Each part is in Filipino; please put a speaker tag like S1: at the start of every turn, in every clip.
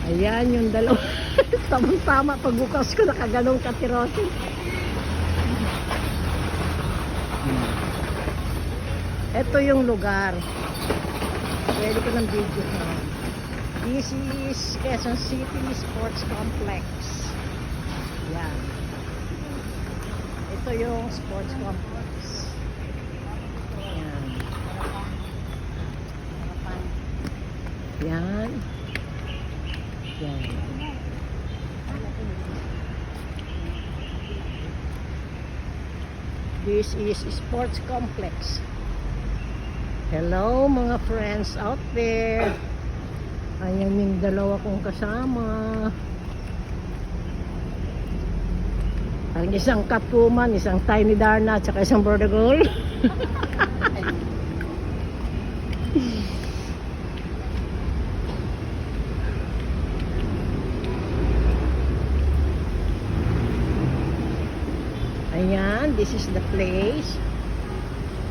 S1: Ayan yung dalawa. Tamang-tama pagbukas ko nakaganong katirosin. Ito yung lugar. Pwede ko ng video na. This is Quezon City Sports Complex. Yan. Ito yung sports complex. Yan. Yan. Yan. This is sports complex. Hello mga friends out there. Ayan yung dalawa kong kasama. Ang isang Catwoman, isang Tiny Darna, at saka isang Bordagol. Ayan, this is the place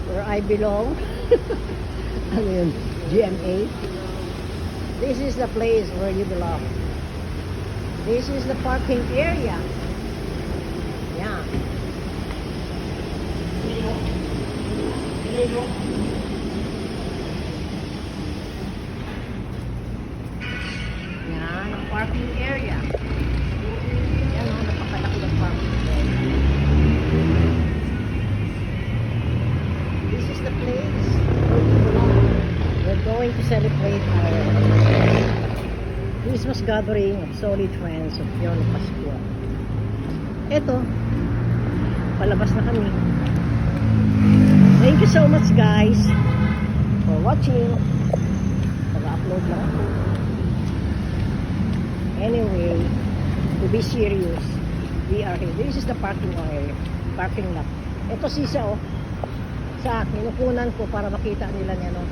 S1: where I belong. Ano yun? GMA. This is the place where you belong. This is the parking area. Yeah. Yan, ang parking area. Yan, napakalaki ng parking area. This is the place where we belong. We're going to celebrate our Christmas gathering of solid friends of Yolo Pascua. Ito, palabas na kami. Thank you so much guys for watching. Pag-upload lang ako. Anyway, to be serious, we are here. This is the parking area, parking lot. Ito sisa oh. Sa kinukunan ko para makita nila niya no.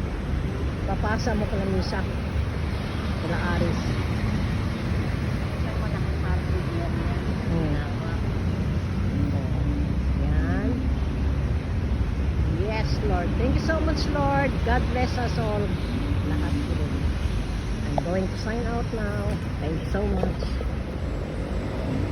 S1: Papasa mo ko ng misa. Wala aris. Yan. Yes, Lord. Thank you so much, Lord. God bless us all. Lahat po. I'm going to sign out now. Thank you so much.